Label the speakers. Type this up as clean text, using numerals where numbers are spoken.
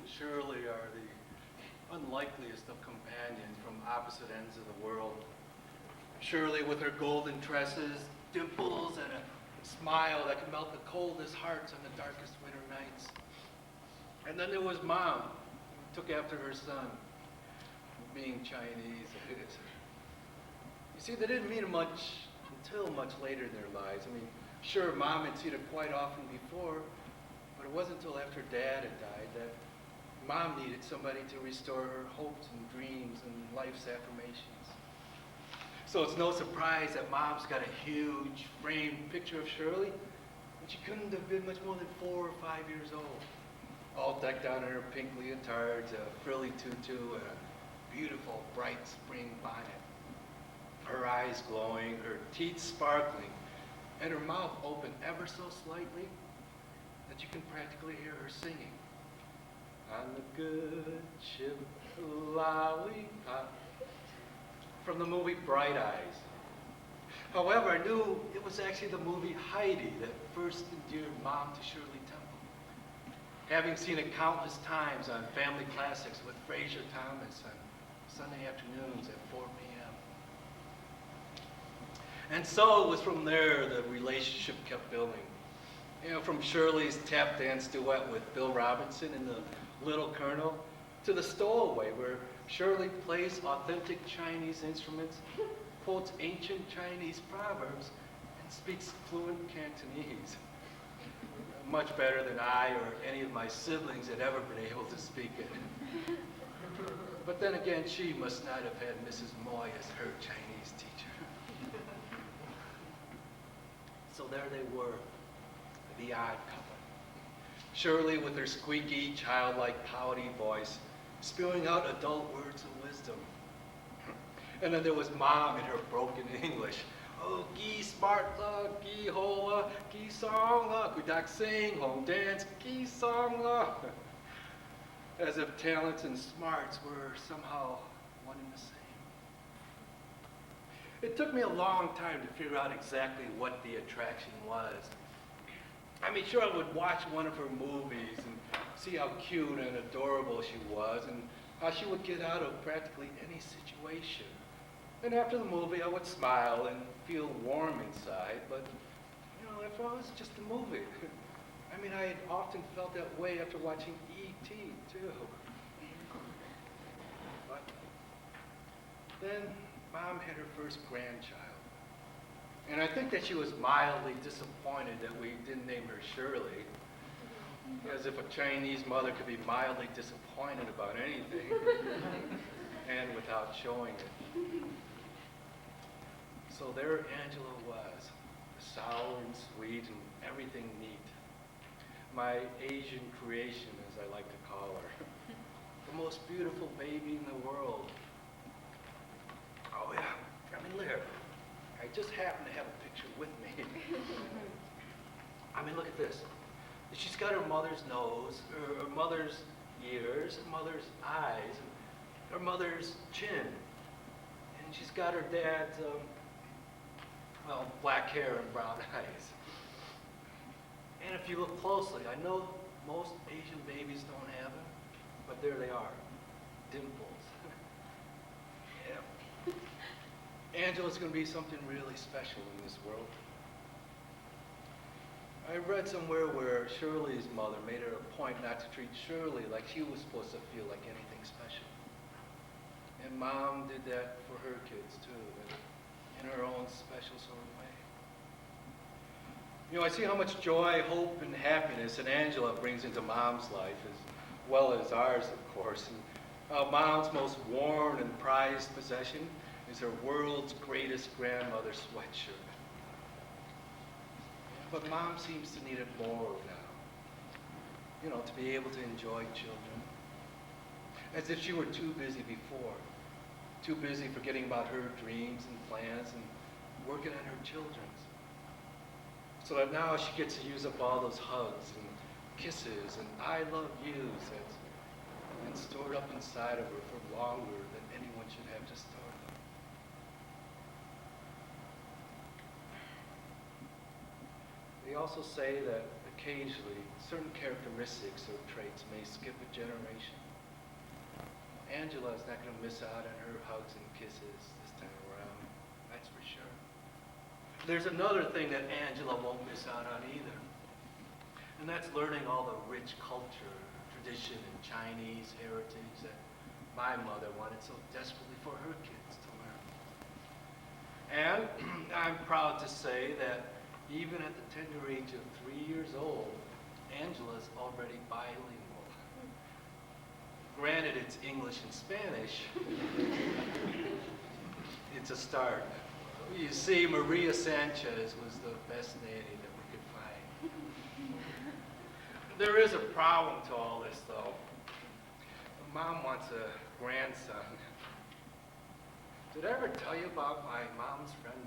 Speaker 1: and Shirley are the unlikeliest of companions from opposite ends of the world. Shirley with her golden tresses, dimples, and a smile that can melt the coldest hearts on the darkest winter nights. And then there was Mom, who took after her son, being Chinese. You see, they didn't meet much until much later in their lives. I mean, sure, Mom had seen her quite often before, but it wasn't until after Dad had died that Mom needed somebody to restore her hopes and dreams and life's affirmations. So it's no surprise that Mom's got a huge framed picture of Shirley, and she couldn't have been much more than 4 or 5 years old, all decked out in her pink leotards, a frilly tutu, and a beautiful bright spring bonnet. Her eyes glowing, her teeth sparkling, and her mouth open ever so slightly that you can practically hear her singing. On the good ship Lollipop, from the movie Bright Eyes. However, I knew it was actually the movie Heidi that first endeared Mom to Shirley Temple. Having seen it countless times on Family Classics with Fraser Thomas on Sunday afternoons at 4 p.m. And so it was from there the relationship kept building. You know, from Shirley's tap dance duet with Bill Robinson in The Little Colonel to The Stowaway, where Shirley plays authentic Chinese instruments, quotes ancient Chinese proverbs, and speaks fluent Cantonese. Much better than I or any of my siblings had ever been able to speak it. But then again, she must not have had Mrs. Moy as her Chinese teacher. So there they were, the odd couple. Shirley with her squeaky, childlike, pouty voice, spewing out adult words of wisdom. And then there was Mom in her broken English. Oh, gi smart la, gi hoa, gi song la, kudak sing, home dance, gi song la. As if talents and smarts were somehow one and the same. It took me a long time to figure out exactly what the attraction was. I mean, sure, I would watch one of her movies and see how cute and adorable she was and how she would get out of practically any situation. And after the movie, I would smile and feel warm inside, but, you know, after all, it's just a movie. I mean, I had often felt that way after watching E.T., too. But then Mom had her first grandchild. And I think that she was mildly disappointed that we didn't name her Shirley, as if a Chinese mother could be mildly disappointed about anything, and without showing it. So there Angela was, sour and sweet and everything neat. My Asian creation, as I like to call her. The most beautiful baby in the world. Oh yeah, I mean, look at her. I just happen to have a picture with me. I mean, look at this. She's got her mother's nose, her mother's ears, her mother's eyes, her mother's chin. And she's got her dad's, well, black hair and brown eyes. And if you look closely, I know most Asian babies don't have them, but there they are, dimples. Yeah. Angela's going to be something really special in this world. I read somewhere where Shirley's mother made it a point not to treat Shirley like she was supposed to feel like anything special. And Mom did that for her kids too, in her own special sort of way. You know, I see how much joy, hope, and happiness that Angela brings into Mom's life, as well as ours, of course. And how Mom's most worn and prized possession is her world's greatest grandmother sweatshirt. But Mom seems to need it more now. You know, to be able to enjoy children. As if she were too busy before. Too busy forgetting about her dreams and plans and working on her children's. So that now she gets to use up all those hugs and kisses and I love yous that's been stored up inside of her for longer than anyone should have to store them. They also say that if occasionally, certain characteristics or traits may skip a generation. Angela is not going to miss out on her hugs and kisses this time around, that's for sure. There's another thing that Angela won't miss out on either, and that's learning all the rich culture, tradition, and Chinese heritage that my mother wanted so desperately for her kids to learn. And I'm proud to say that even at the tender age of 3 years old, Angela's already bilingual. Granted, it's English and Spanish. It's a start. You see, Maria Sanchez was the best nanny that we could find. There is a problem to all this, though. Mom wants a grandson. Did I ever tell you about my mom's friend